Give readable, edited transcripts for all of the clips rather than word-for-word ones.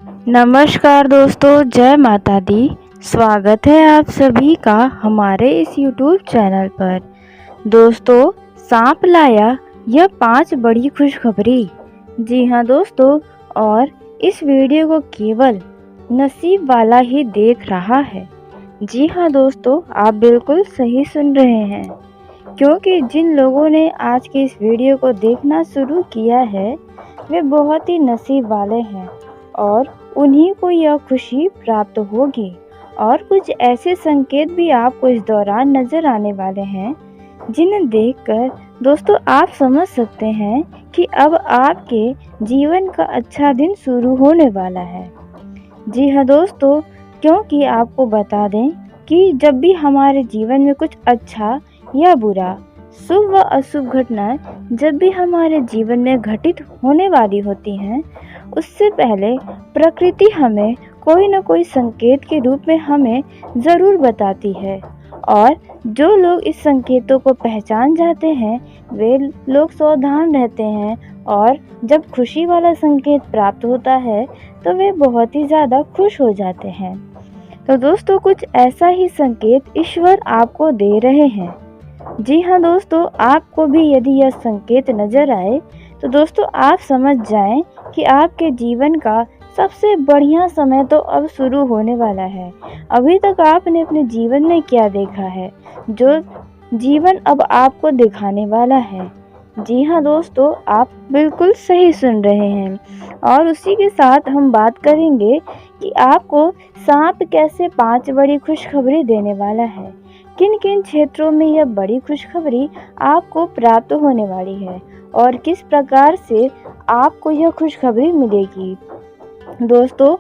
नमस्कार दोस्तों, जय माता दी। स्वागत है आप सभी का हमारे इस YouTube चैनल पर। दोस्तों, सांप लाया यह 5 बड़ी खुशखबरी। जी हाँ दोस्तों, और इस वीडियो को केवल नसीब वाला ही देख रहा है। जी हाँ दोस्तों, आप बिल्कुल सही सुन रहे हैं, क्योंकि जिन लोगों ने आज के इस वीडियो को देखना शुरू किया है वे बहुत ही नसीब वाले हैं और उन्हीं को यह खुशी प्राप्त होगी। और कुछ ऐसे संकेत भी आपको इस दौरान नजर आने वाले हैं जिन्हें देखकर दोस्तों आप समझ सकते हैं कि अब आपके जीवन का अच्छा दिन शुरू होने वाला है। जी हाँ दोस्तों, क्योंकि आपको बता दें कि जब भी हमारे जीवन में कुछ अच्छा या बुरा, शुभ व अशुभ घटनाएं जब भी हमारे जीवन में घटित होने वाली होती हैं, उससे पहले प्रकृति हमें कोई न कोई संकेत के रूप में हमें ज़रूर बताती है। और जो लोग इस संकेतों को पहचान जाते हैं वे लोग सावधान रहते हैं, और जब खुशी वाला संकेत प्राप्त होता है तो वे बहुत ही ज़्यादा खुश हो जाते हैं। तो दोस्तों, कुछ ऐसा ही संकेत ईश्वर आपको दे रहे हैं। जी हाँ दोस्तों, आपको भी यदि यह संकेत नज़र आए तो दोस्तों आप समझ जाएं कि आपके जीवन का सबसे बढ़िया समय तो अब शुरू होने वाला है। अभी तक आपने अपने जीवन में क्या देखा है, जो जीवन अब आपको दिखाने वाला है। जी हाँ दोस्तों, आप बिल्कुल सही सुन रहे हैं। और उसी के साथ हम बात करेंगे कि आपको सांप कैसे 5 बड़ी खुशखबरी देने वाला है। किन किन क्षेत्रों में यह बड़ी खुशखबरी आपको प्राप्त होने वाली है और किस प्रकार से आपको यह खुशखबरी मिलेगी। दोस्तों,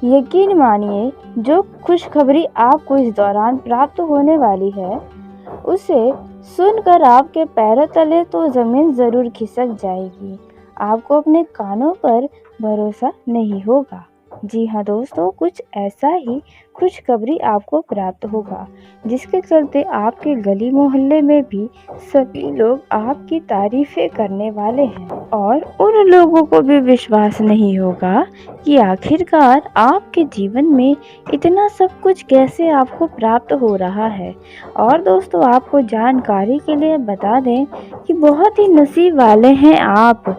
यकीन मानिए, जो खुशखबरी आपको इस दौरान प्राप्त होने वाली है उसे सुनकर आपके पैरों तले तो ज़मीन ज़रूर खिसक जाएगी। आपको अपने कानों पर भरोसा नहीं होगा। जी हाँ दोस्तों, कुछ ऐसा ही खुशखबरी आपको प्राप्त होगा जिसके चलते आपके गली मोहल्ले में भी सभी लोग आपकी तारीफें करने वाले हैं, और उन लोगों को भी विश्वास नहीं होगा कि आखिरकार आपके जीवन में इतना सब कुछ कैसे आपको प्राप्त हो रहा है। और दोस्तों, आपको जानकारी के लिए बता दें कि बहुत ही नसीब वाले हैं आप,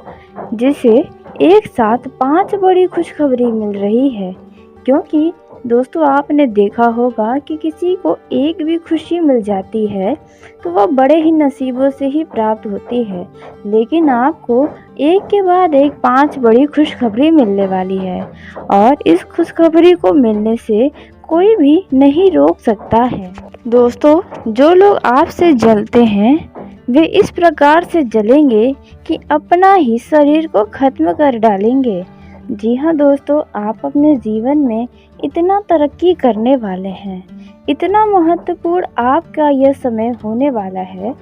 जिसे एक साथ 5 बड़ी खुशखबरी मिल रही है। क्योंकि दोस्तों, आपने देखा होगा कि किसी को एक भी खुशी मिल जाती है तो वह बड़े ही नसीबों से ही प्राप्त होती है, लेकिन आपको एक के बाद एक 5 बड़ी खुशखबरी मिलने वाली है, और इस खुशखबरी को मिलने से कोई भी नहीं रोक सकता है। दोस्तों, जो लोग आपसे जलते हैं वे इस प्रकार से जलेंगे कि अपना ही शरीर को खत्म कर डालेंगे। जी हाँ दोस्तों, आप अपने जीवन में इतना तरक्की करने वाले हैं, इतना महत्वपूर्ण आपका यह समय होने वाला है,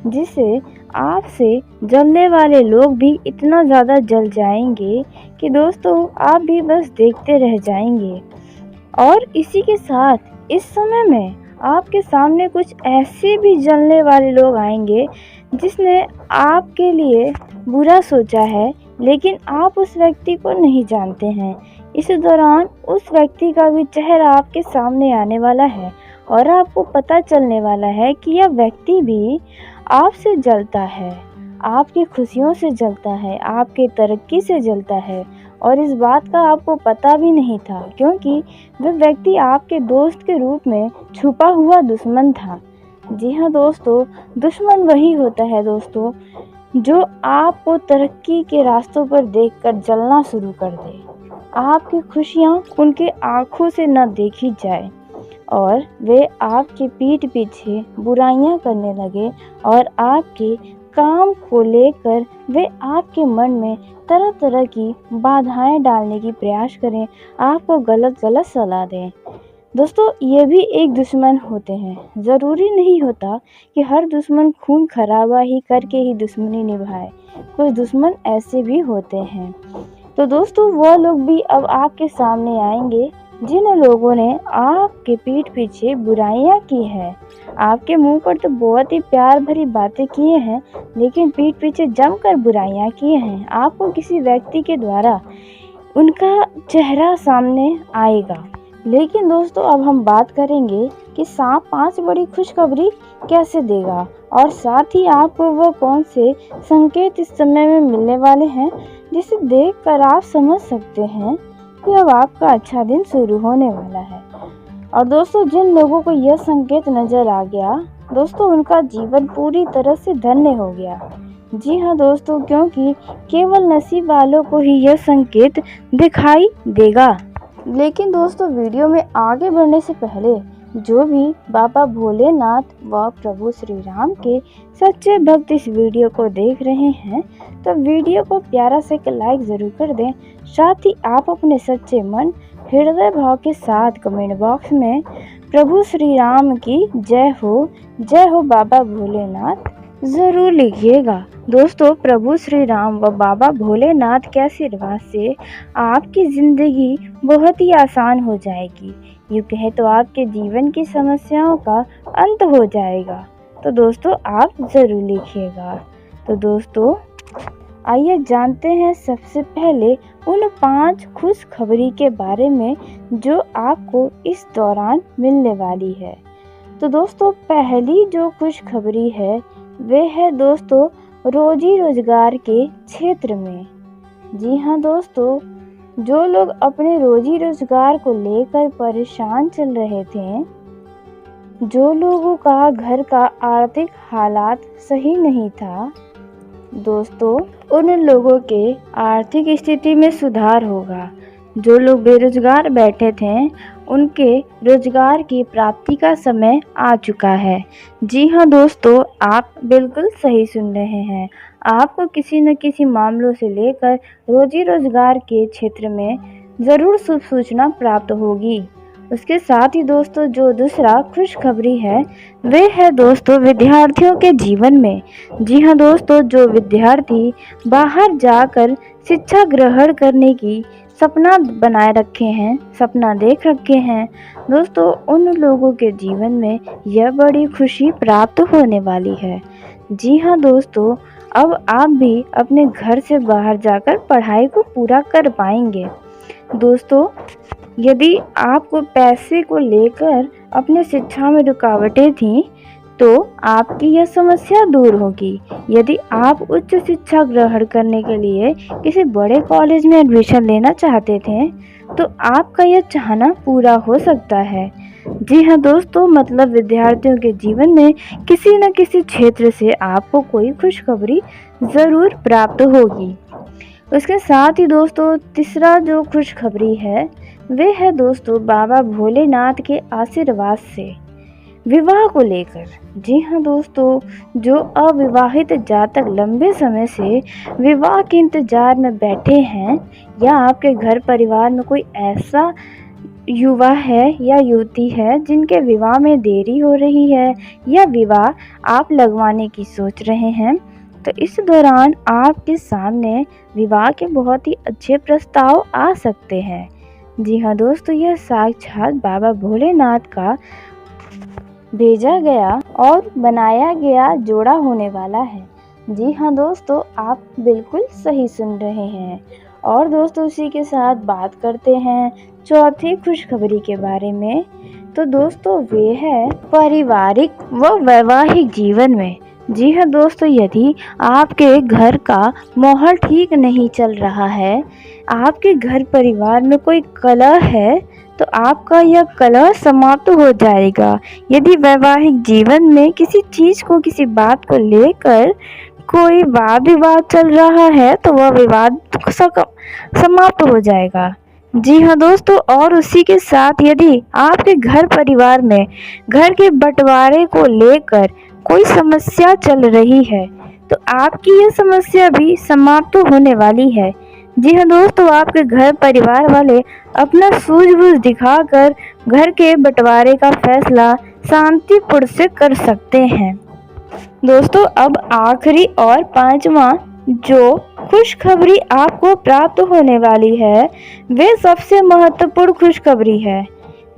जिसे आपसे जलने वाले लोग भी इतना ज़्यादा जल जाएंगे कि दोस्तों आप भी बस देखते रह जाएंगे। और इसी के साथ इस समय में आपके सामने कुछ ऐसे भी जलने वाले लोग आएंगे जिसने आपके लिए बुरा सोचा है, लेकिन आप उस व्यक्ति को नहीं जानते हैं। इस दौरान उस व्यक्ति का भी चेहरा आपके सामने आने वाला है और आपको पता चलने वाला है कि यह व्यक्ति भी आपसे जलता है, आपकी खुशियों से जलता है, आपके तरक्की से जलता है। और इस बात का आपको पता भी नहीं था, क्योंकि वह व्यक्ति आपके दोस्त के रूप में छुपा हुआ दुश्मन था। जी हाँ दोस्तों, दुश्मन वही होता है दोस्तों जो आपको तरक्की के रास्तों पर देखकर जलना शुरू कर दे, आपकी खुशियाँ उनके आँखों से न देखी जाए और वे आपके पीठ पीछे बुराइयां करने लगे, और आपके काम को लेकर वे आपके मन में तरह तरह की बाधाएं डालने की प्रयास करें, आपको गलत गलत सलाह दें। दोस्तों, ये भी एक दुश्मन होते हैं। ज़रूरी नहीं होता कि हर दुश्मन खून खराबा ही करके ही दुश्मनी निभाए, कुछ दुश्मन ऐसे भी होते हैं। तो दोस्तों, वो लोग भी अब आपके सामने आएंगे जिन लोगों ने आपके पीठ पीछे बुराइयां की है। आपके मुंह पर तो बहुत ही प्यार भरी बातें किए हैं, लेकिन पीठ पीछे जमकर बुराइयां किए हैं। आपको किसी व्यक्ति के द्वारा उनका चेहरा सामने आएगा। लेकिन दोस्तों अब हम बात करेंगे कि सांप 5 बड़ी खुशखबरी कैसे देगा और साथ ही आपको वह कौन से संकेत इस समय में मिलने वाले हैं जिसे देखकर आप समझ सकते हैं कि अब आपका अच्छा दिन शुरू होने वाला है। और दोस्तों जिन लोगों को यह संकेत नजर आ गया दोस्तों उनका जीवन पूरी तरह से धन्य हो गया। जी हाँ दोस्तों, क्योंकि केवल नसीब वालों को ही यह संकेत दिखाई देगा। लेकिन दोस्तों वीडियो में आगे बढ़ने से पहले जो भी बाबा भोलेनाथ व प्रभु श्री राम के सच्चे भक्त इस वीडियो को देख रहे हैं तो वीडियो को प्यारा से एक लाइक ज़रूर कर दें। साथ ही आप अपने सच्चे मन हृदय भाव के साथ कमेंट बॉक्स में प्रभु श्री राम की जय हो बाबा भोलेनाथ ज़रूर लिखिएगा। दोस्तों प्रभु श्री राम व बाबा भोलेनाथ के आशीर्वाद से आपकी ज़िंदगी बहुत ही आसान हो जाएगी। यूँ कहे तो आपके जीवन की समस्याओं का अंत हो जाएगा। तो दोस्तों आप ज़रूर लिखिएगा। तो दोस्तों आइए जानते हैं सबसे पहले उन 5 खुशखबरी के बारे में जो आपको इस दौरान मिलने वाली है। तो दोस्तों पहली जो खुशखबरी है वे है दोस्तों रोजी रोजगार के क्षेत्र में। जी हाँ दोस्तों, जो लोग अपने रोजी रोजगार को लेकर परेशान चल रहे थे, जो लोगों का घर का आर्थिक हालात सही नहीं था दोस्तों, उन लोगों के आर्थिक स्थिति में सुधार होगा। जो लोग बेरोजगार बैठे थे उनके रोजगार की प्राप्ति का समय आ चुका है। जी हाँ दोस्तों, आप बिल्कुल सही सुन रहे हैं। आपको किसी न किसी मामलों से लेकर रोजी रोजगार के क्षेत्र में ज़रूर शुभ सूचना प्राप्त होगी। उसके साथ ही दोस्तों जो दूसरा खुशखबरी है वे है दोस्तों विद्यार्थियों के जीवन में। जी हाँ दोस्तों, जो विद्यार्थी बाहर जाकर शिक्षा ग्रहण करने की सपना बनाए रखे हैं, सपना देख रखे हैं दोस्तों, उन लोगों के जीवन में यह बड़ी खुशी प्राप्त होने वाली है। जी हाँ दोस्तों, अब आप भी अपने घर से बाहर जाकर पढ़ाई को पूरा कर पाएंगे। दोस्तों यदि आपको पैसे को लेकर अपने शिक्षा में रुकावटें थीं तो आपकी यह समस्या दूर होगी। यदि आप उच्च शिक्षा ग्रहण करने के लिए किसी बड़े कॉलेज में एडमिशन लेना चाहते थे तो आपका यह चाहना पूरा हो सकता है। जी हाँ दोस्तों, मतलब विद्यार्थियों के जीवन में किसी न किसी क्षेत्र से आपको कोई खुशखबरी ज़रूर प्राप्त होगी। उसके साथ ही दोस्तों तीसरा जो खुशखबरी है वे है दोस्तों बाबा भोलेनाथ के आशीर्वाद से विवाह को लेकर। जी हाँ दोस्तों, जो अविवाहित जातक लंबे समय से विवाह के इंतजार में बैठे हैं या आपके घर परिवार में कोई ऐसा युवा है या युवती है जिनके विवाह में देरी हो रही है या विवाह आप लगवाने की सोच रहे हैं तो इस दौरान आपके सामने विवाह के बहुत ही अच्छे प्रस्ताव आ सकते हैं। जी हाँ दोस्तों, यह साक्षात बाबा भोलेनाथ का भेजा गया और बनाया गया जोड़ा होने वाला है। जी हाँ दोस्तों, आप बिल्कुल सही सुन रहे हैं। और दोस्तों उसी के साथ बात करते हैं चौथी खुशखबरी के बारे में। तो दोस्तों वे है पारिवारिक व वैवाहिक जीवन में। जी हाँ दोस्तों, यदि आपके घर का माहौल ठीक नहीं चल रहा है, आपके घर परिवार में कोई कलह है तो आपका यह कलह समाप्त हो जाएगा। यदि वैवाहिक जीवन में किसी चीज़ को किसी बात को लेकर कोई वाद विवाद चल रहा है तो वह विवाद समाप्त हो जाएगा। जी हाँ दोस्तों, और उसी के साथ यदि आपके घर परिवार में घर के बंटवारे को लेकर कोई समस्या चल रही है तो आपकी यह समस्या भी समाप्त होने वाली है। जी हाँ दोस्तों, आपके घर परिवार वाले अपना सूझबूझ दिखाकर घर के बंटवारे का फैसला शांतिपूर्ण से कर सकते हैं। दोस्तों अब आखिरी और पांचवा जो खुशखबरी आपको प्राप्त होने वाली है वे सबसे महत्वपूर्ण खुशखबरी है।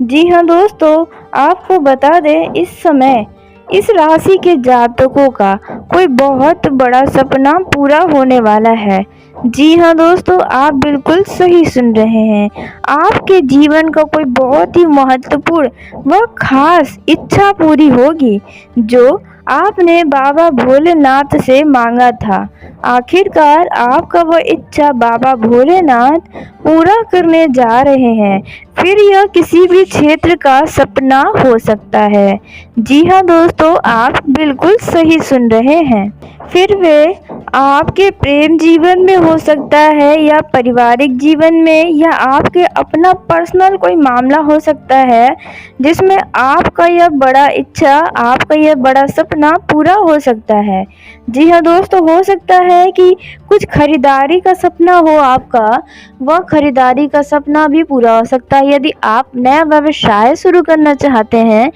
जी हाँ दोस्तों, आपको बता दें इस समय इस राशि के जातकों का कोई बहुत बड़ा सपना पूरा होने वाला है। जी हाँ दोस्तों, आप बिल्कुल सही सुन रहे हैं। आपके जीवन का कोई बहुत ही महत्वपूर्ण व खास इच्छा पूरी होगी जो आपने बाबा भोलेनाथ से मांगा था। आखिरकार आपका वह इच्छा बाबा भोलेनाथ पूरा करने जा रहे हैं। फिर यह किसी भी क्षेत्र का सपना हो सकता है। जी हाँ दोस्तों, आप बिल्कुल सही सुन रहे हैं। फिर वे आपके प्रेम जीवन में हो सकता है या पारिवारिक जीवन में, या आपके अपना पर्सनल कोई मामला हो सकता है जिसमें आपका यह बड़ा इच्छा, आपका यह बड़ा सपना पूरा हो सकता है। जी हाँ दोस्तों, हो सकता है कि कुछ खरीदारी का सपना हो आपका, वह खरीदारी का सपना भी पूरा हो सकता है। यदि आप नया व्यवसाय शुरू करना चाहते हैं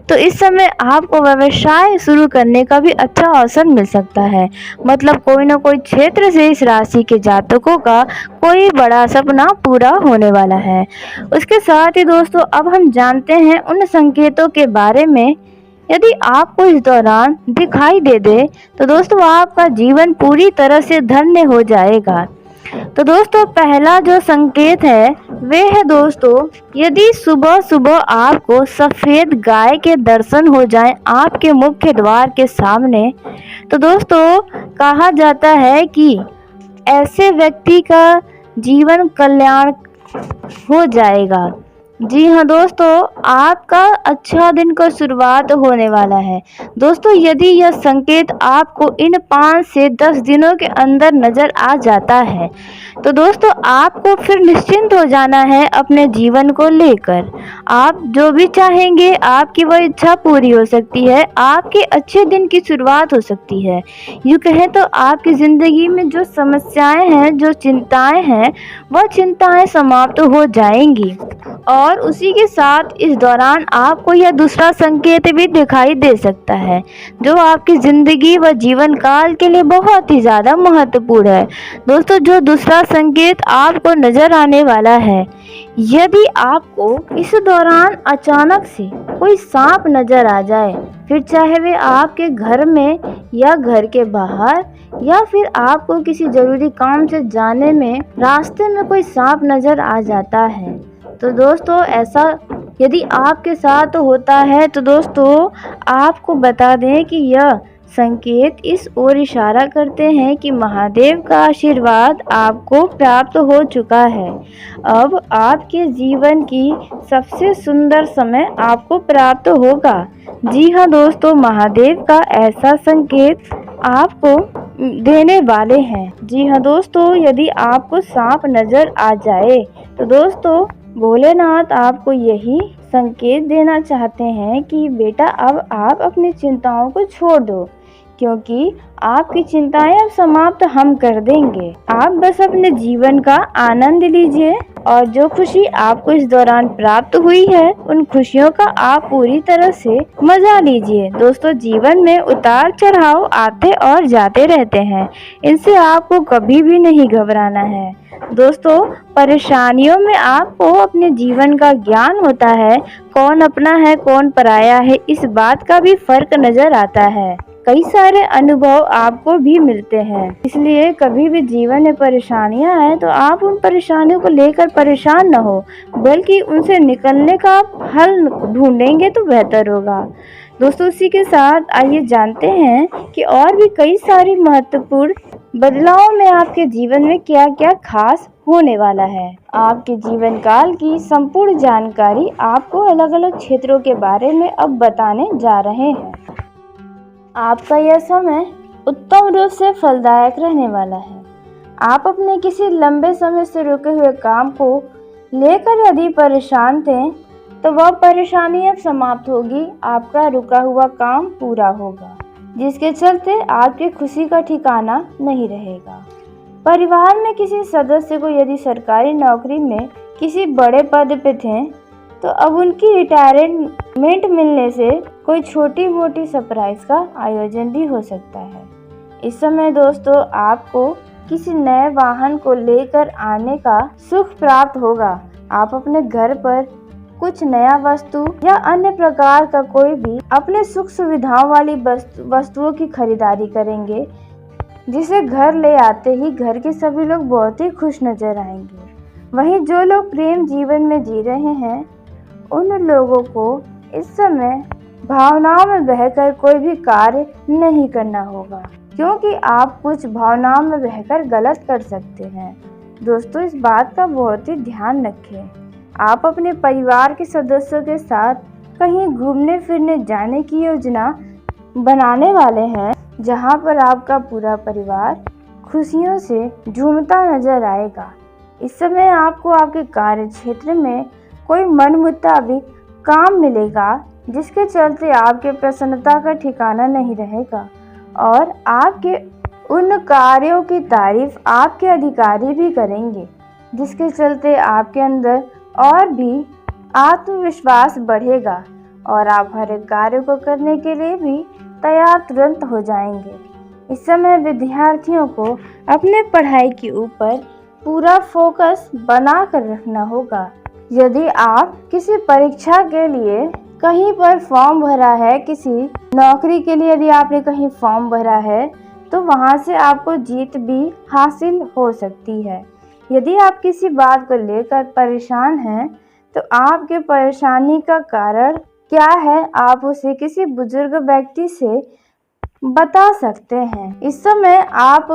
तो इस समय आपको व्यवसाय शुरू करने का भी अच्छा अवसर मिल सकता है। मतलब कोई ना कोई क्षेत्र से इस राशि के जातकों का कोई बड़ा सपना पूरा होने वाला है। उसके साथ ही दोस्तों, अब हम जानते हैं उन संकेतों के बारे में। यदि आपको इस दौरान दिखाई दे तो दोस्तों आपका जीवन पूरी तरह से धन्य हो जाएगा। तो दोस्तों पहला जो संकेत है वे है दोस्तों, यदि सुबह सुबह आपको सफ़ेद गाय के दर्शन हो जाएं आपके मुख्य द्वार के सामने, तो दोस्तों कहा जाता है कि ऐसे व्यक्ति का जीवन कल्याण हो जाएगा। जी हाँ दोस्तों, आपका अच्छा दिन का शुरुआत होने वाला है। दोस्तों यदि यह संकेत आपको इन 5 से 10 दिनों के अंदर नज़र आ जाता है तो दोस्तों आपको फिर निश्चिंत हो जाना है अपने जीवन को लेकर। आप जो भी चाहेंगे आपकी वह इच्छा पूरी हो सकती है, आपके अच्छे दिन की शुरुआत हो सकती है। यूँ कहें तो आपकी ज़िंदगी में जो समस्याएं हैं, जो चिंताएं हैं, वह चिंताएं समाप्त हो जाएंगी। और उसी के साथ इस दौरान आपको यह दूसरा संकेत भी दिखाई दे सकता है जो आपकी ज़िंदगी व जीवन काल के लिए बहुत ही ज़्यादा महत्वपूर्ण है। दोस्तों जो दूसरा संकेत आपको नज़र आने वाला है, यदि आपको इस दौरान अचानक से कोई सांप नज़र आ जाए, फिर चाहे वे आपके घर में या घर के बाहर, या फिर आपको किसी ज़रूरी काम से जाने में रास्ते में कोई सांप नज़र आ जाता है, तो दोस्तों ऐसा यदि आपके साथ होता है तो दोस्तों आपको बता दें कि यह संकेत इस ओर इशारा करते हैं कि महादेव का आशीर्वाद आपको प्राप्त हो चुका है। अब आपके जीवन की सबसे सुंदर समय आपको प्राप्त होगा। जी हाँ दोस्तों, महादेव का ऐसा संकेत आपको देने वाले हैं। जी हाँ दोस्तों, यदि आपको सांप नज़र आ जाए तो दोस्तों भोलेनाथ आपको यही संकेत देना चाहते हैं कि बेटा अब आप अपनी चिंताओं को छोड़ दो, क्योंकि आपकी चिंताएं अब समाप्त हम कर देंगे। आप बस अपने जीवन का आनंद लीजिए और जो खुशी आपको इस दौरान प्राप्त हुई है उन खुशियों का आप पूरी तरह से मजा लीजिए। दोस्तों जीवन में उतार चढ़ाव आते और जाते रहते हैं, इनसे आपको कभी भी नहीं घबराना है। दोस्तों परेशानियों में आपको अपने जीवन का ज्ञान होता है, कौन अपना है कौन पराया है इस बात का भी फर्क नजर आता है। कई सारे अनुभव आपको भी मिलते हैं, इसलिए कभी भी जीवन में परेशानियां आए तो आप उन परेशानियों को लेकर परेशान न हो, बल्कि उनसे निकलने का हल ढूंढेंगे तो बेहतर होगा। दोस्तों इसी के साथ आइए जानते हैं कि और भी कई सारी महत्वपूर्ण बदलाव में आपके जीवन में क्या क्या खास होने वाला है। आपके जीवन काल की संपूर्ण जानकारी आपको अलग अलग क्षेत्रों के बारे में अब बताने जा रहे हैं। आपका यह समय उत्तम रूप से फलदायक रहने वाला है। आप अपने किसी लंबे समय से रुके हुए काम को लेकर यदि परेशान थे तो वह परेशानी अब समाप्त होगी। आपका रुका हुआ काम पूरा होगा, जिसके चलते आपकी खुशी का ठिकाना नहीं रहेगा। परिवार में किसी सदस्य को यदि सरकारी नौकरी में किसी बड़े पद पे थे तो अब उनकी रिटायरमेंट मिलने से कोई छोटी मोटी सरप्राइज का आयोजन भी हो सकता है। इस समय दोस्तों आपको किसी नए वाहन को लेकर आने का सुख प्राप्त होगा। आप अपने घर पर कुछ नया वस्तु या अन्य प्रकार का कोई भी अपने सुख सुविधाओं वाली वस्तुओं की खरीदारी करेंगे, जिसे घर ले आते ही घर के सभी लोग बहुत ही खुश नजर आएंगे। वहीं जो लोग प्रेम जीवन में जी रहे हैं, उन लोगों को इस समय भावनाओं में बहकर कोई भी कार्य नहीं करना होगा, क्योंकि आप कुछ भावनाओं में बहकर गलत कर सकते हैं। दोस्तों, इस बात का बहुत ही ध्यान रखें। आप अपने परिवार के सदस्यों के साथ कहीं घूमने फिरने जाने की योजना बनाने वाले हैं, जहां पर आपका पूरा परिवार खुशियों से झूमता नजर आएगा। इस समय आपको आपके कार्य क्षेत्र में कोई मन मुताबिक काम मिलेगा, जिसके चलते आपके प्रसन्नता का ठिकाना नहीं रहेगा और आपके उन कार्यों की तारीफ आपके अधिकारी भी करेंगे, जिसके चलते आपके अंदर और भी आत्मविश्वास बढ़ेगा और आप हर एक कार्य को करने के लिए भी तैयार तुरंत हो जाएंगे। इस समय विद्यार्थियों को अपने पढ़ाई के ऊपर पूरा फोकस बना कर रखना होगा। यदि आप किसी परीक्षा के लिए कहीं पर फॉर्म भरा है, किसी नौकरी के लिए यदि आपने कहीं फॉर्म भरा है, तो वहां से आपको जीत भी हासिल हो सकती है। यदि आप किसी बात को लेकर परेशान हैं, तो आपके परेशानी का कारण क्या है, आप उसे किसी बुजुर्ग व्यक्ति से बता सकते हैं। इस समय आप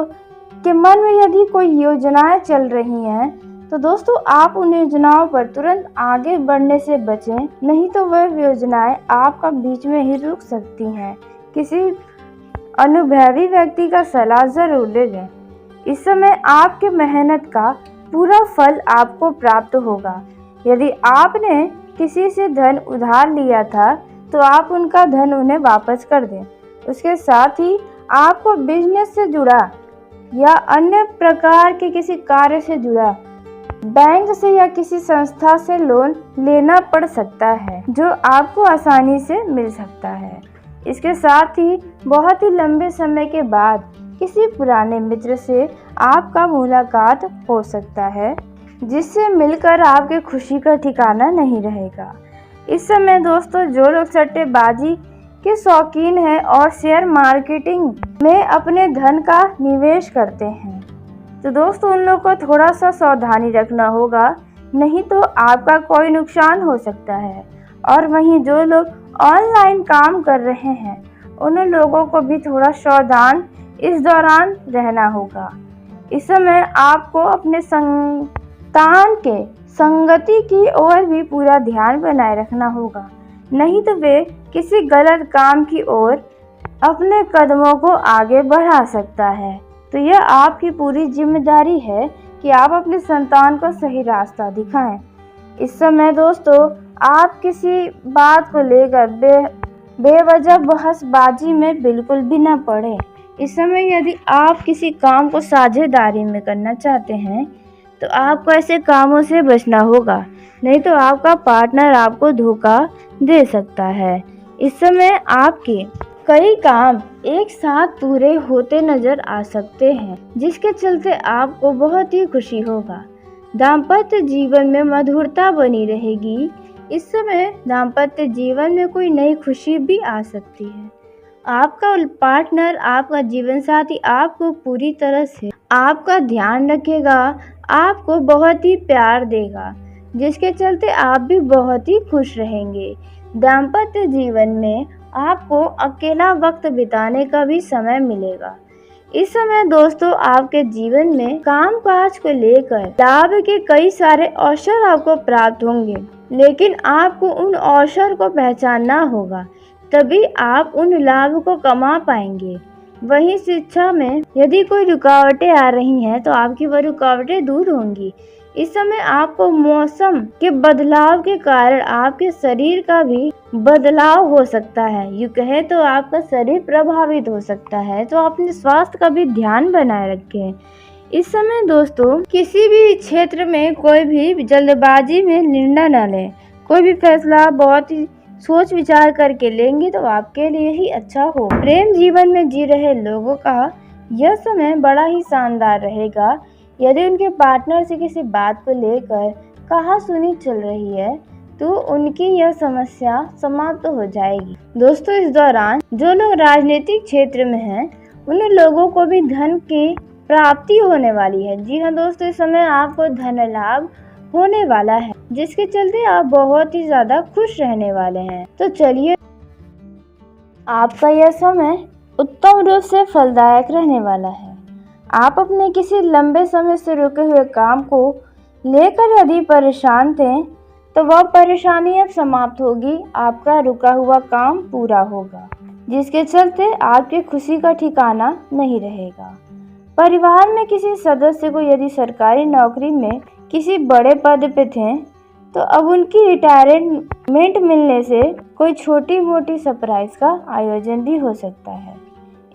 के मन में यदि कोई योजनाएं चल रही हैं, तो दोस्तों आप उन योजनाओं पर तुरंत आगे बढ़ने से बचें, नहीं तो वह योजनाएं आपका बीच में ही रुक सकती हैं। किसी अनुभवी व्यक्ति का सलाह जरूर ले लें। इस समय आपके मेहनत का पूरा फल आपको प्राप्त होगा। यदि आपने किसी से धन उधार लिया था, तो आप उनका धन उन्हें वापस कर दें। उसके साथ ही आपको बिजनेस से जुड़ा या अन्य प्रकार के किसी कार्य से जुड़ा बैंक से या किसी संस्था से लोन लेना पड़ सकता है, जो आपको आसानी से मिल सकता है। इसके साथ ही बहुत ही लंबे समय के बाद किसी पुराने मित्र से आपका मुलाकात हो सकता है, जिससे मिलकर आपके खुशी का ठिकाना नहीं रहेगा। इस समय दोस्तों जो लोग सट्टेबाजी के शौकीन हैं और शेयर मार्केटिंग में अपने धन का निवेश करते हैं, तो दोस्तों उन लोगों को थोड़ा सा सावधानी रखना होगा, नहीं तो आपका कोई नुकसान हो सकता है। और वहीं जो लोग ऑनलाइन काम कर रहे हैं, उन लोगों को भी थोड़ा सावधान इस दौरान रहना होगा। इस समय आपको अपने संतान के संगति की ओर भी पूरा ध्यान बनाए रखना होगा, नहीं तो वे किसी गलत काम की ओर अपने कदमों को आगे बढ़ा सकता है। तो यह आपकी पूरी जिम्मेदारी है कि आप अपने संतान को सही रास्ता दिखाएं। इस समय दोस्तों आप किसी बात को लेकर बेवजह बहसबाजी में बिल्कुल भी न पड़े। इस समय यदि आप किसी काम को साझेदारी में करना चाहते हैं, तो आपको ऐसे कामों से बचना होगा, नहीं तो आपका पार्टनर आपको धोखा दे सकता है। इस समय आपके कई काम एक साथ पूरे होते नजर आ सकते हैं, जिसके चलते आपको बहुत ही खुशी होगा। दाम्पत्य जीवन में मधुरता बनी रहेगी। इस समय दाम्पत्य जीवन में कोई नई खुशी भी आ सकती है। आपका पार्टनर, आपका जीवन साथी आपको पूरी तरह से आपका ध्यान रखेगा, आपको बहुत ही प्यार देगा, जिसके चलते आप भी बहुत ही खुश रहेंगे। दाम्पत्य जीवन में आपको अकेला वक्त बिताने का भी समय मिलेगा। इस समय दोस्तों आपके जीवन में कामकाज को लेकर लाभ के कई सारे अवसर आपको प्राप्त होंगे, लेकिन आपको उन अवसर को पहचानना होगा, तभी आप उन लाभ को कमा पाएंगे। वहीं शिक्षा में यदि कोई रुकावटें आ रही हैं, तो आपकी वह रुकावटें दूर होंगी। इस समय आपको मौसम के बदलाव के कारण आपके शरीर का भी बदलाव हो सकता है, यूँ कहे तो आपका शरीर प्रभावित हो सकता है, तो अपने स्वास्थ्य का भी ध्यान बनाए रखें। इस समय दोस्तों किसी भी क्षेत्र में कोई भी जल्दबाजी में निर्णय न लें। कोई भी फैसला बहुत ही सोच विचार करके लेंगे तो आपके लिए ही अच्छा हो। प्रेम जीवन में जी रहे लोगों का यह समय बड़ा ही शानदार रहेगा। यदि उनके पार्टनर से किसी बात को लेकर कहासुनी चल रही है, तो उनकी यह समस्या समाप्त हो जाएगी। दोस्तों, इस दौरान जो लोग राजनीतिक क्षेत्र में हैं उन लोगों को भी धन की प्राप्ति होने वाली है। जी हाँ दोस्तों, इस समय आपको धन लाभ होने वाला है, जिसके चलते आप बहुत ही ज्यादा खुश रहने वाले हैं। तो चलिए, आपका यह समय उत्तम रूप से फलदायक रहने वाला है। आप अपने किसी लंबे समय से रुके हुए काम को लेकर यदि परेशान थे तो वह परेशानी अब समाप्त होगी। आपका रुका हुआ काम पूरा होगा, जिसके चलते आपकी खुशी का ठिकाना नहीं रहेगा। परिवार में किसी सदस्य को यदि सरकारी नौकरी में किसी बड़े पद पे थे तो अब उनकी रिटायरमेंट मिलने से कोई छोटी मोटी सरप्राइज का आयोजन भी हो सकता है।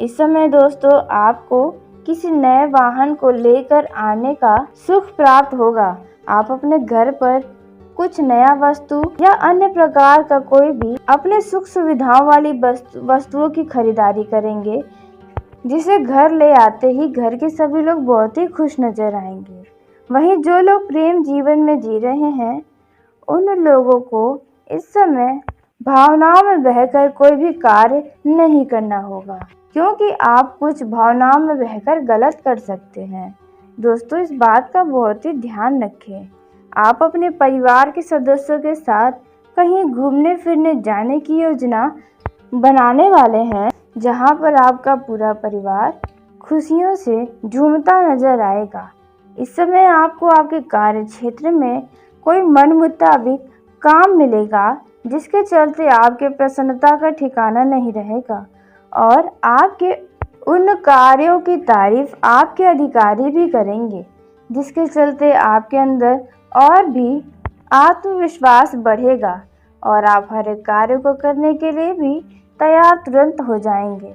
इस समय दोस्तों, आपको किसी नए वाहन को लेकर आने का सुख प्राप्त होगा। आप अपने घर पर कुछ नया वस्तु या अन्य प्रकार का कोई भी अपने सुख सुविधाओं वाली वस्तुओं की खरीदारी करेंगे, जिसे घर ले आते ही घर के सभी लोग बहुत ही खुश नजर आएंगे। वहीं जो लोग प्रेम जीवन में जी रहे हैं उन लोगों को इस समय भावनाओं में बहकर कोई भी कार्य नहीं करना होगा, क्योंकि आप कुछ भावनाओं में बहकर गलत कर सकते हैं। दोस्तों, इस बात का बहुत ही ध्यान रखें। आप अपने परिवार के सदस्यों के साथ कहीं घूमने फिरने जाने की योजना बनाने वाले हैं, जहां पर आपका पूरा परिवार खुशियों से झूमता नजर आएगा। इस समय आपको आपके कार्य क्षेत्र में कोई मन मुताबिक काम मिलेगा, जिसके चलते आपके प्रसन्नता का ठिकाना नहीं रहेगा और आपके उन कार्यों की तारीफ आपके अधिकारी भी करेंगे, जिसके चलते आपके अंदर और भी आत्मविश्वास बढ़ेगा और आप हर एक कार्य को करने के लिए भी तैयार तुरंत हो जाएंगे।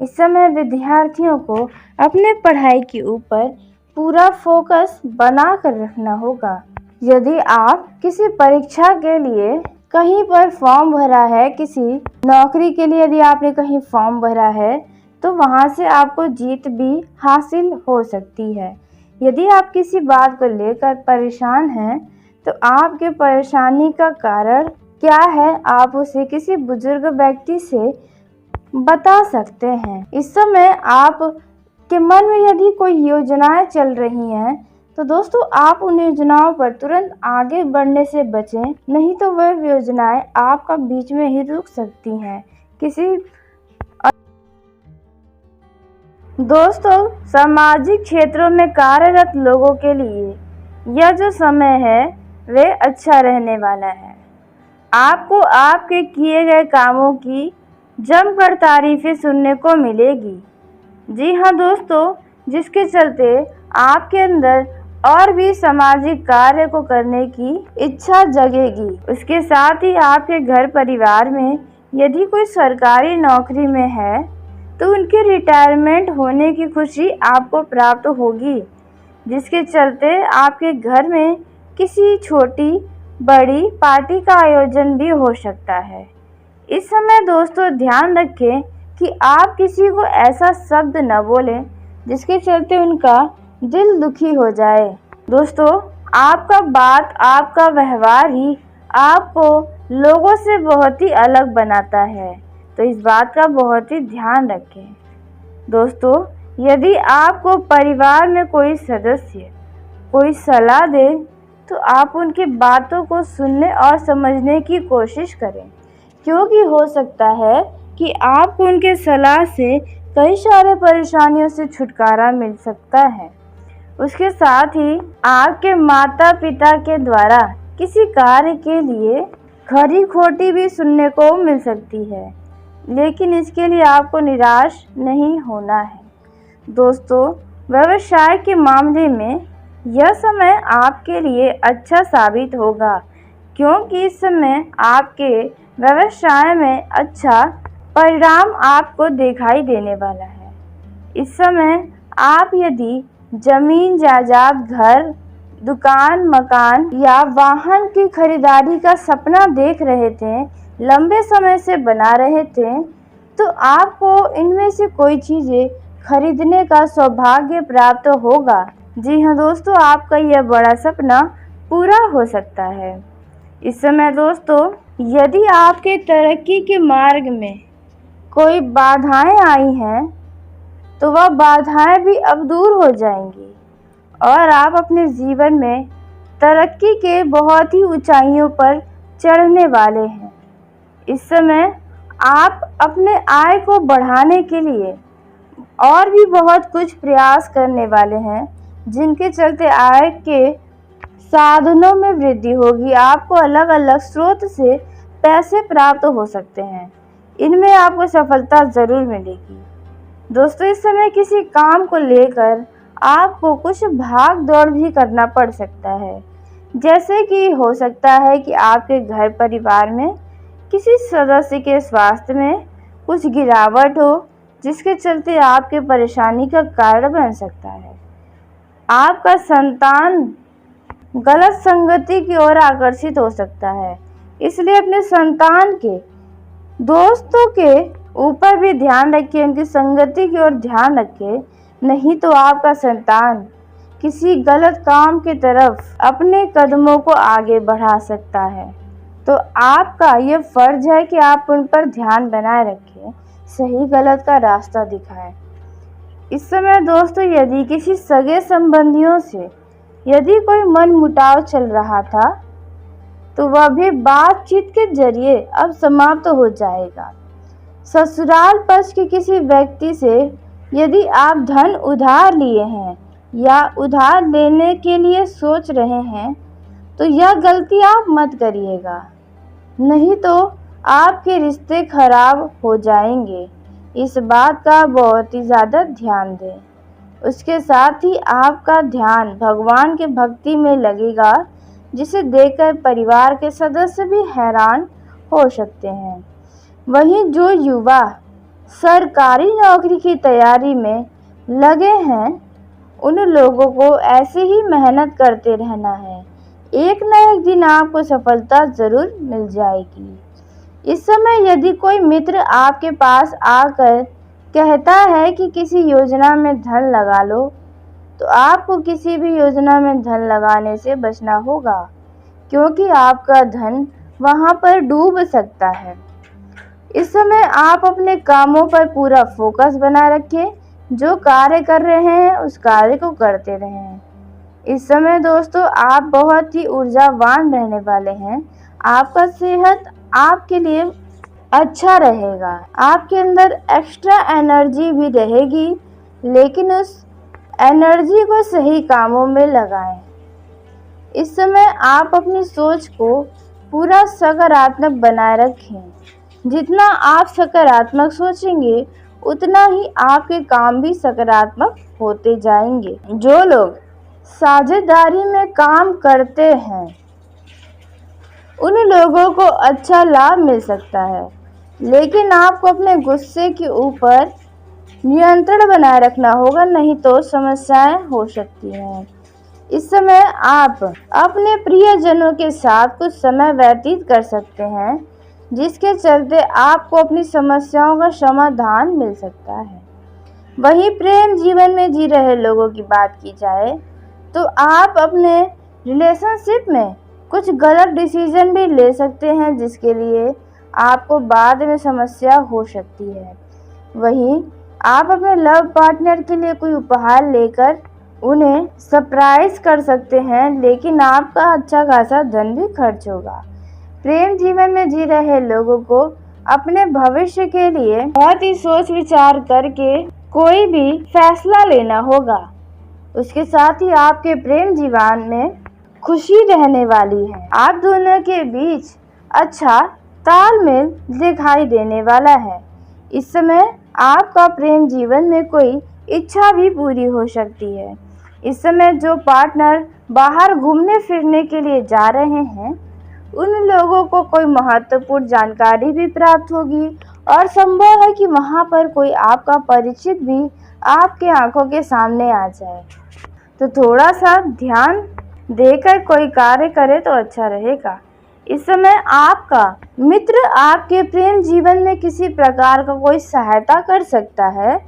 इस समय विद्यार्थियों को अपने पढ़ाई के ऊपर पूरा फोकस बना कर रखना होगा। यदि आप किसी परीक्षा के लिए कहीं पर फॉर्म भरा है, किसी नौकरी के लिए यदि आपने कहीं फॉर्म भरा है, तो वहां से आपको जीत भी हासिल हो सकती है। यदि आप किसी बात को लेकर परेशान हैं तो आपके परेशानी का कारण क्या है, आप उसे किसी बुजुर्ग व्यक्ति से बता सकते हैं। इस समय आप के मन में यदि कोई योजनाएं चल रही हैं तो दोस्तों, आप उन योजनाओं पर तुरंत आगे बढ़ने से बचें, नहीं तो वह योजनाएं आपका बीच में ही रुक सकती हैं। दोस्तों, सामाजिक क्षेत्रों में कार्यरत लोगों के लिए यह जो समय है वे अच्छा रहने वाला है। आपको आपके किए गए कामों की जमकर तारीफें सुनने को मिलेगी। जी हाँ दोस्तों, जिसके चलते आपके अंदर और भी सामाजिक कार्य को करने की इच्छा जगेगी। उसके साथ ही आपके घर परिवार में यदि कोई सरकारी नौकरी में है तो उनके रिटायरमेंट होने की खुशी आपको प्राप्त होगी, जिसके चलते आपके घर में किसी छोटी बड़ी पार्टी का आयोजन भी हो सकता है। इस समय दोस्तों, ध्यान रखें कि आप किसी को ऐसा शब्द न बोलें जिसके चलते उनका दिल दुखी हो जाए। दोस्तों, आपका व्यवहार ही आपको लोगों से बहुत ही अलग बनाता है, तो इस बात का बहुत ही ध्यान रखें। दोस्तों, यदि आपको परिवार में कोई सदस्य कोई सलाह दे तो आप उनकी बातों को सुनने और समझने की कोशिश करें, क्योंकि हो सकता है कि आपको उनके सलाह से कई सारे परेशानियों से छुटकारा मिल सकता है। उसके साथ ही आपके माता पिता के द्वारा किसी कार्य के लिए खरी खोटी भी सुनने को मिल सकती है, लेकिन इसके लिए आपको निराश नहीं होना है। दोस्तों, व्यवसाय के मामले में यह समय आपके लिए अच्छा साबित होगा, क्योंकि इस समय आपके व्यवसाय में अच्छा परिणाम आपको दिखाई देने वाला है। इस समय आप यदि जमीन जायदाद, घर, दुकान, मकान या वाहन की खरीदारी का सपना देख रहे थे, लंबे समय से बना रहे थे, तो आपको इनमें से कोई चीज़ें खरीदने का सौभाग्य प्राप्त होगा। जी हाँ दोस्तों, आपका यह बड़ा सपना पूरा हो सकता है। इस समय दोस्तों यदि आपके तरक्की के मार्ग में कोई बाधाएं आई हैं तो वह बाधाएं भी अब दूर हो जाएंगी और आप अपने जीवन में तरक्की के बहुत ही ऊंचाइयों पर चढ़ने वाले हैं। इस समय आप अपने आय को बढ़ाने के लिए और भी बहुत कुछ प्रयास करने वाले हैं, जिनके चलते आय के साधनों में वृद्धि होगी। आपको अलग अलग स्रोत से पैसे प्राप्त हो सकते हैं, इनमें आपको सफलता ज़रूर मिलेगी। दोस्तों इस समय किसी काम को लेकर आपको कुछ भाग दौड़ भी करना पड़ सकता है, जैसे कि हो सकता है कि आपके घर परिवार में किसी सदस्य के स्वास्थ्य में कुछ गिरावट हो, जिसके चलते आपके परेशानी का कारण बन सकता है। आपका संतान गलत संगति की ओर आकर्षित हो सकता है, इसलिए अपने संतान के दोस्तों के ऊपर भी ध्यान रखिए, उनकी संगति की ओर ध्यान रखिए, नहीं तो आपका संतान किसी गलत काम की तरफ अपने कदमों को आगे बढ़ा सकता है। तो आपका ये फर्ज है कि आप उन पर ध्यान बनाए रखें, सही गलत का रास्ता दिखाएं। इस समय दोस्तों यदि किसी सगे संबंधियों से यदि कोई मनमुटाव चल रहा था तो वह भी बातचीत के जरिए अब समाप्त हो जाएगा। ससुराल पक्ष के किसी व्यक्ति से यदि आप धन उधार लिए हैं या उधार लेने के लिए सोच रहे हैं तो यह गलती आप मत करिएगा, नहीं तो आपके रिश्ते खराब हो जाएंगे। इस बात का बहुत ही ज़्यादा ध्यान दें। उसके साथ ही आपका ध्यान भगवान के भक्ति में लगेगा, जिसे देखकर परिवार के सदस्य भी हैरान हो सकते हैं। वहीं जो युवा सरकारी नौकरी की तैयारी में लगे हैं उन लोगों को ऐसे ही मेहनत करते रहना है, एक न एक दिन आपको सफलता ज़रूर मिल जाएगी। इस समय यदि कोई मित्र आपके पास आकर कहता है कि किसी योजना में धन लगा लो, तो आपको किसी भी योजना में धन लगाने से बचना होगा, क्योंकि आपका धन वहां पर डूब सकता है। इस समय आप अपने कामों पर पूरा फोकस बनाए रखें, जो कार्य कर रहे हैं उस कार्य को करते रहें। इस समय दोस्तों आप बहुत ही ऊर्जावान रहने वाले हैं। आपका सेहत आपके लिए अच्छा रहेगा, आपके अंदर एक्स्ट्रा एनर्जी भी रहेगी, लेकिन उस एनर्जी को सही कामों में लगाएं। इस समय आप अपनी सोच को पूरा सकारात्मक बनाए रखें। जितना आप सकारात्मक सोचेंगे उतना ही आपके काम भी सकारात्मक होते जाएंगे। जो लोग साझेदारी में काम करते हैं उन लोगों को अच्छा लाभ मिल सकता है, लेकिन आपको अपने गुस्से के ऊपर नियंत्रण बनाए रखना होगा, नहीं तो समस्याएं हो सकती हैं। इस समय आप अपने प्रियजनों के साथ कुछ समय व्यतीत कर सकते हैं, जिसके चलते आपको अपनी समस्याओं का समाधान मिल सकता है। वहीं प्रेम जीवन में जी रहे लोगों की बात की जाए तो आप अपने रिलेशनशिप में कुछ गलत डिसीजन भी ले सकते हैं, जिसके लिए आपको बाद में समस्या हो सकती है। वहीं आप अपने लव पार्टनर के लिए कोई उपहार लेकर उन्हें सरप्राइज कर सकते हैं, लेकिन आपका अच्छा खासा धन भी खर्च होगा। प्रेम जीवन में जी रहे लोगों को अपने भविष्य के लिए बहुत ही सोच विचार करके कोई भी फैसला लेना होगा। उसके साथ ही आपके प्रेम जीवन में खुशी रहने वाली है। आप दोनों के बीच अच्छा तालमेल दिखाई देने वाला है। इस समय आपका प्रेम जीवन में कोई इच्छा भी पूरी हो सकती है। इस समय जो पार्टनर बाहर घूमने फिरने के लिए जा रहे हैं उन लोगों को कोई महत्वपूर्ण जानकारी भी प्राप्त होगी और संभव है कि वहां पर कोई आपका परिचित भी आपके आंखों के सामने आ जाए। तो थोड़ा सा ध्यान देकर कोई कार्य करे तो अच्छा रहेगा। इस समय आपका मित्र आपके प्रेम जीवन में किसी प्रकार का कोई सहायता कर सकता है,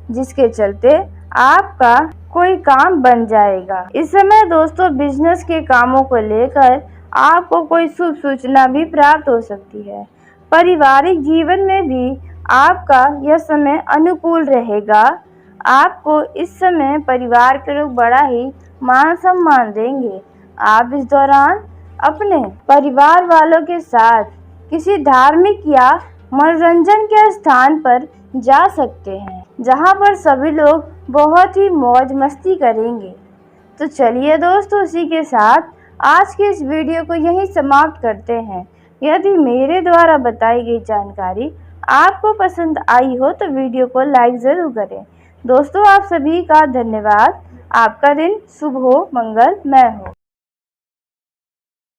जिसके चलते आपका कोई काम बन जाएगा। इस समय दोस्तों बिजनेस के कामों को लेकर आपको कोई शुभ सूचना भी प्राप्त हो सकती है। पारिवारिक जीवन में भी आपका यह समय अनुकूल रहेगा। आपको इस समय परिवार के लोग बड़ा ही मान सम्मान देंगे। आप इस दौरान अपने परिवार वालों के साथ किसी धार्मिक या मनोरंजन के स्थान पर जा सकते हैं, जहां पर सभी लोग बहुत ही मौज मस्ती करेंगे। तो चलिए दोस्तों, इसी के साथ आज के इस वीडियो को यहीं समाप्त करते हैं। यदि मेरे द्वारा बताई गई जानकारी आपको पसंद आई हो तो वीडियो को लाइक ज़रूर करें। दोस्तों, आप सभी का धन्यवाद। आपका दिन शुभ हो, मंगलमय हो।